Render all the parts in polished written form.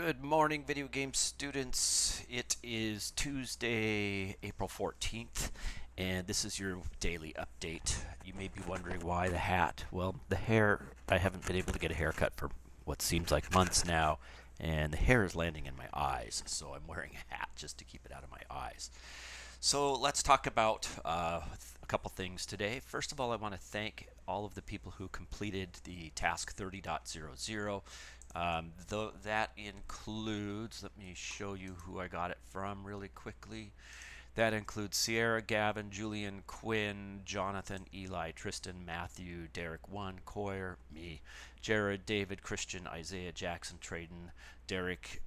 Good morning, video game students. It is Tuesday, April 14th, and this is your daily update. You may be wondering why the hat. Well, the hair, I haven't been able to get a haircut for what seems like months now, and the hair is landing in my eyes, so I'm wearing a hat just to keep it out of my eyes. So let's talk about a couple things today. First of all, I want to thank all of the people who completed the task 30.00. That includes, let me show you who I got it from really quickly. That includes Sierra, Gavin, Julian, Quinn, Jonathan, Eli, Tristan, Matthew, Derek 1, Coyer, me, Jared, David, Christian, Isaiah, Jackson, Traden, Derek,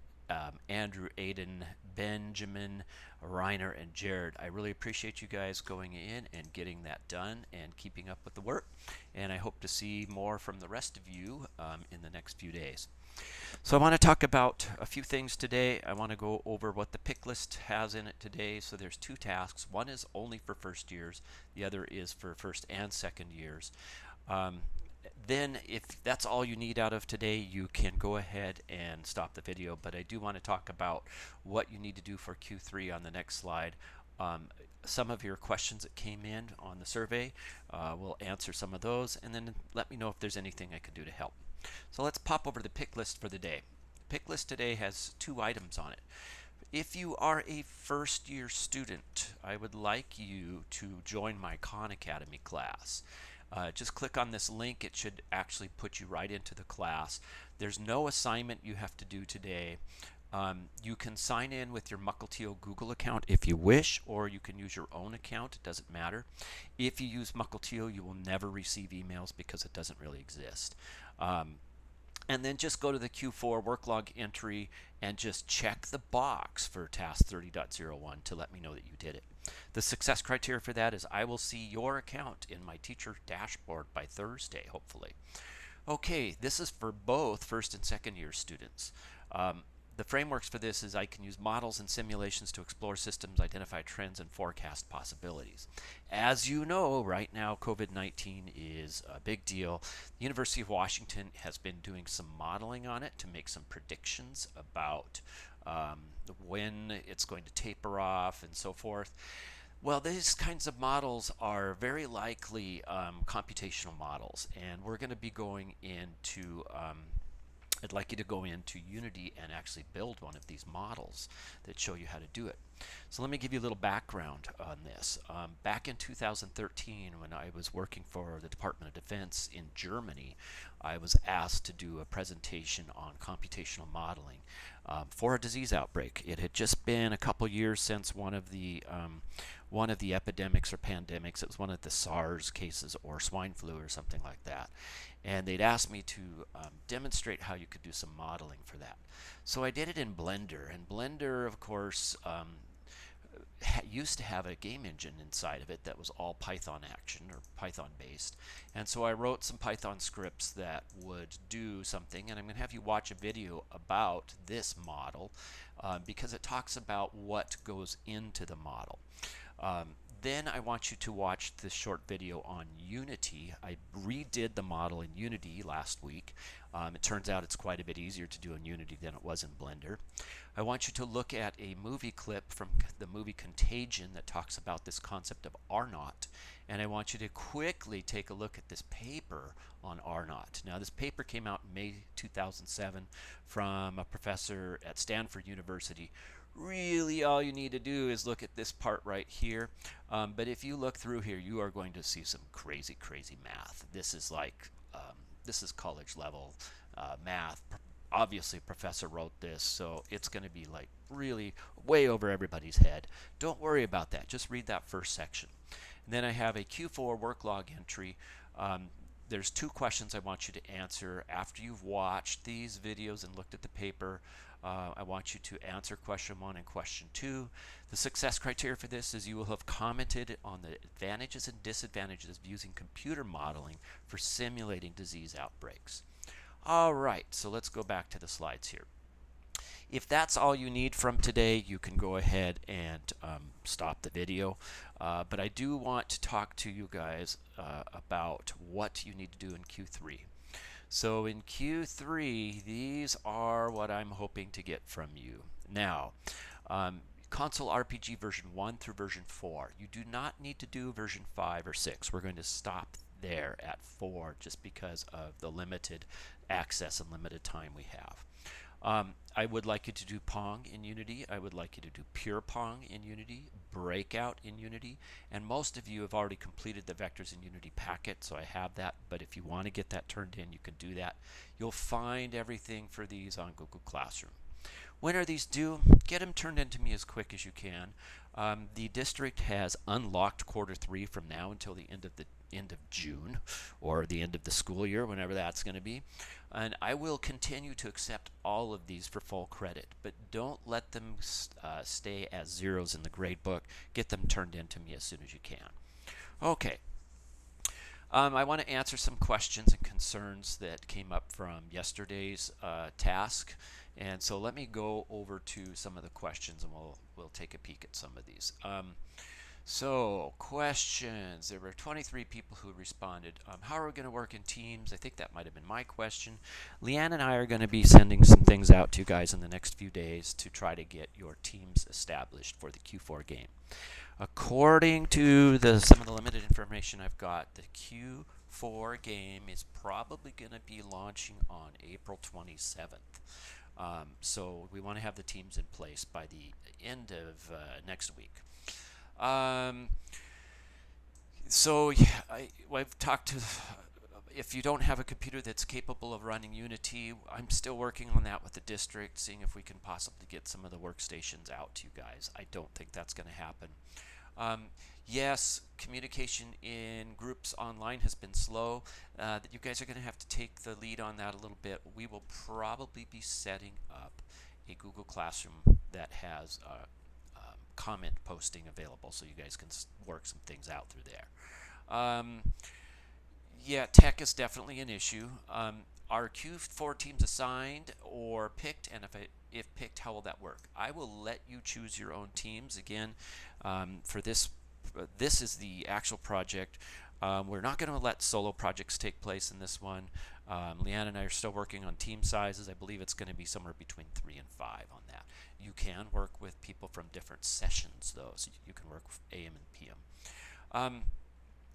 Andrew, Aiden, Benjamin, Reiner, and Jared. I really appreciate you guys going in and getting that done and keeping up with the work. And I hope to see more from the rest of you in the next few days. So I want to talk about a few things today. I want to go over what the pick list has in it today. So there's two tasks. One is only for first years. The other is for first and second years. Then if that's all you need out of today, you can go ahead and stop the video. But I do want to talk about what you need to do for Q3 on the next slide. Some of your questions that came in on the survey, we'll answer some of those, and then let me know if there's anything I can do to help. So let's pop over the pick list for the day. The pick list today has 2 items on it. If you are a first year student, I would like you to join my Khan Academy class. Just click on this link. It should actually put you right into the class. There's no assignment you have to do today. You can sign in with your Mukilteo Google account if you wish, or you can use your own account. It doesn't matter. If you use Mukilteo, you will never receive emails because it doesn't really exist. And then just go to the Q4 work log entry and just check the box for task 30.01 to let me know that you did it. The success criteria for that is I will see your account in my teacher dashboard by Thursday, hopefully. Okay, this is for both first and second year students. The frameworks for this is I can use models and simulations to explore systems, identify trends, and forecast possibilities. As you know, right now COVID-19 is a big deal. The University of Washington has been doing some modeling on it to make some predictions about when it's going to taper off and so forth. Well, these kinds of models are very likely computational models, and we're going to be going into I'd like you to go into Unity and actually build one of these models that show you how to do it. So let me give you a little background on this. Back in 2013, when I was working for the Department of Defense in Germany, I was asked to do a presentation on computational modeling for a disease outbreak. It had just been a couple years since one of the epidemics or pandemics. It was one of the SARS cases or swine flu or something like that. And they'd asked me to demonstrate how you could do some modeling for that. So I did it in Blender. And Blender, of course, used to have a game engine inside of it that was all Python action or Python based. And so I wrote some Python scripts that would do something. And I'm going to have you watch a video about this model because it talks about what goes into the model. Then I want you to watch this short video on Unity. I redid the model in Unity last week. It turns out it's quite a bit easier to do in Unity than it was in Blender. I want you to look at a movie clip from the movie Contagion that talks about this concept of R-naught. And I want you to quickly take a look at this paper on R-naught. Now, this paper came out in May 2007 from a professor at Stanford University. Really, all you need to do is look at this part right here. But if you look through here, you are going to see some crazy, crazy math. This is like, this is college level math. Obviously, a professor wrote this, so it's going to be like really way over everybody's head. Don't worry about that. Just read that first section. And then I have a Q4 work log entry. There's 2 questions I want you to answer after you've watched these videos and looked at the paper. I want you to answer question 1 and question 2. The success criteria for this is you will have commented on the advantages and disadvantages of using computer modeling for simulating disease outbreaks. All right, so let's go back to the slides here. If that's all you need from today, you can go ahead and stop the video. But I do want to talk to you guys about what you need to do in Q3. So in Q3, these are what I'm hoping to get from you. Now, console RPG version 1 through version 4. You do not need to do version 5 or 6. We're going to stop there at 4 just because of the limited access and limited time we have. I would like you to do Pong in Unity. I would like you to do Pure Pong in Unity, Breakout in Unity, and most of you have already completed the Vectors in Unity packet, so I have that. But if you want to get that turned in, you can do that. You'll find everything for these on Google Classroom. When are these due? Get them turned in to me as quick as you can. The district has unlocked Q3 from now until the end of June, or the end of the school year, whenever that's going to be. And I will continue to accept all of these for full credit, but don't let them stay as zeros in the grade book. Get them turned in to me as soon as you can. Okay. I want to answer some questions and concerns that came up from yesterday's task. And so let me go over to some of the questions and we'll take a peek at some of these. So questions, there were 23 people who responded. How are we going to work in teams? I think that might have been my question. Leanne and I are going to be sending some things out to you guys in the next few days to try to get your teams established for the Q4 game. According to some of the limited information I've got, the Q4 game is probably going to be launching on April 27th. So we want to have the teams in place by the end of next week. So I've talked to, if you don't have a computer that's capable of running Unity, I'm still working on that with the district, seeing if we can possibly get some of the workstations out to you guys. I don't think that's going to happen. Yes, communication in groups online has been slow. You guys are going to have to take the lead on that a little bit. We will probably be setting up a Google Classroom that has comment posting available, so you guys can work some things out through there. Yeah, tech is definitely an issue. Are Q4 teams assigned or picked, and if picked, how will that work? I will let you choose your own teams. Again, for this is the actual project. We're not going to let solo projects take place in this one. Leanne and I are still working on team sizes. I believe it's going to be somewhere between 3 and 5 on that. You can work with people from different sessions, though, so you can work with AM and PM.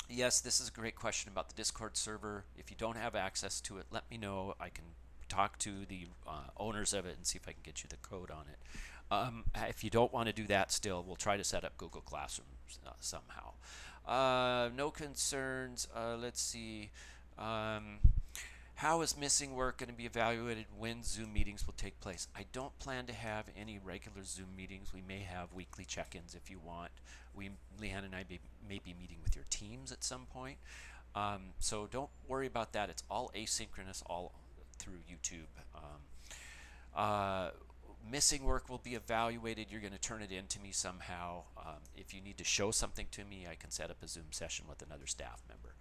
Yes, this is a great question about the Discord server. If you don't have access to it, let me know. I can talk to the owners of it and see if I can get you the code on it. If you don't want to do that still, we'll try to set up Google Classroom somehow. No concerns. Let's see. How is missing work going to be evaluated when Zoom meetings will take place? I don't plan to have any regular Zoom meetings. We may have weekly check-ins if you want. Leanne and I may be meeting with your teams at some point. So don't worry about that. It's all asynchronous, all through YouTube. Missing work will be evaluated. You're going to turn it in to me somehow. If you need to show something to me, I can set up a Zoom session with another staff member.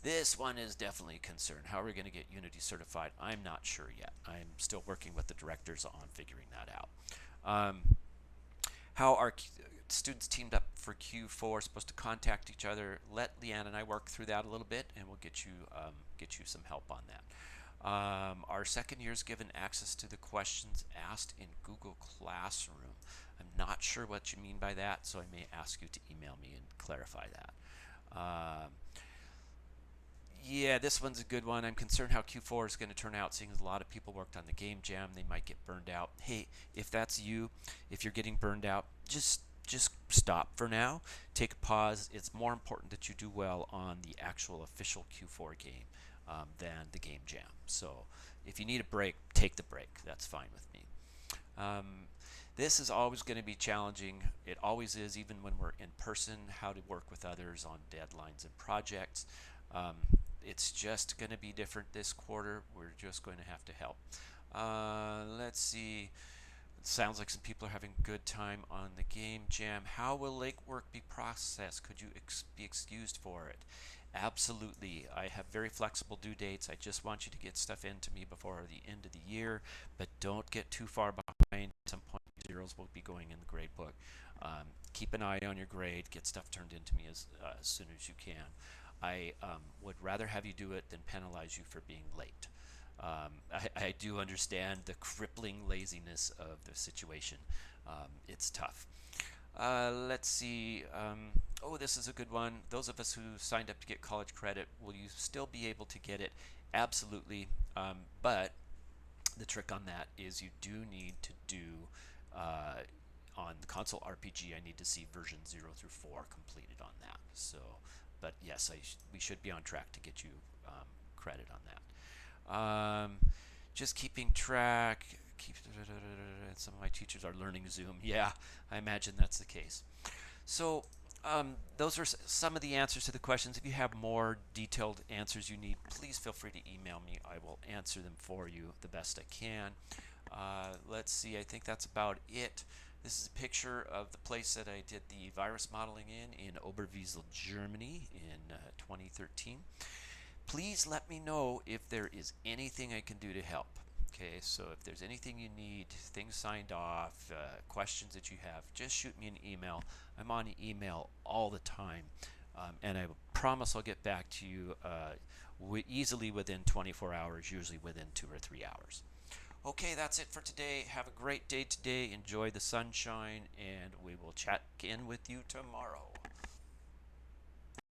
This one is definitely a concern. How are we going to get Unity certified? I'm not sure yet. I'm still working with the directors on figuring that out. How are students teamed up for Q4 supposed to contact each other? Let Leanne and I work through that a little bit, and we'll get you some help on that. Are second years given access to the questions asked in Google Classroom? I'm not sure what you mean by that, so I may ask you to email me and clarify that. Yeah, this one's a good one. I'm concerned how Q4 is going to turn out, seeing as a lot of people worked on the game jam. They might get burned out. Hey, if that's you, if you're getting burned out, just stop for now. Take a pause. It's more important that you do well on the actual official Q4 game than the game jam. So if you need a break, take the break. That's fine with me. This is always going to be challenging. It always is, even when we're in person, how to work with others on deadlines and projects. It's just going to be different this quarter. We're just going to have to help. Let's see. It sounds like some people are having a good time on the game jam. How will late work be processed? Could you be excused for it? Absolutely. I have very flexible due dates. I just want you to get stuff into me before the end of the year, but don't get too far behind. At some point, zeros will be going in the grade book. Keep an eye on your grade. Get stuff turned into me as soon as you can. I would rather have you do it than penalize you for being late. I do understand the crippling laziness of the situation. It's tough. Let's see. Oh, this is a good one. Those of us who signed up to get college credit, will you still be able to get it? Absolutely. But the trick on that is you do need to do uh, on the console RPG. I need to see version 0 through 4 completed on that. So, but yes, we should be on track to get you credit on that. Just keeping track. Some of my teachers are learning Zoom. Yeah, I imagine that's the case. So those are some of the answers to the questions. If you have more detailed answers you need, please feel free to email me. I will answer them for you the best I can. Let's see, I think that's about it. This is a picture of the place that I did the virus modeling in Oberwiesel, Germany in 2013. Please let me know if there is anything I can do to help. Okay, so if there's anything you need, things signed off, questions that you have, just shoot me an email. I'm on email all the time, and I promise I'll get back to you easily within 24 hours, usually within 2 or 3 hours. Okay, that's it for today. Have a great day today. Enjoy the sunshine, and we will chat in with you tomorrow.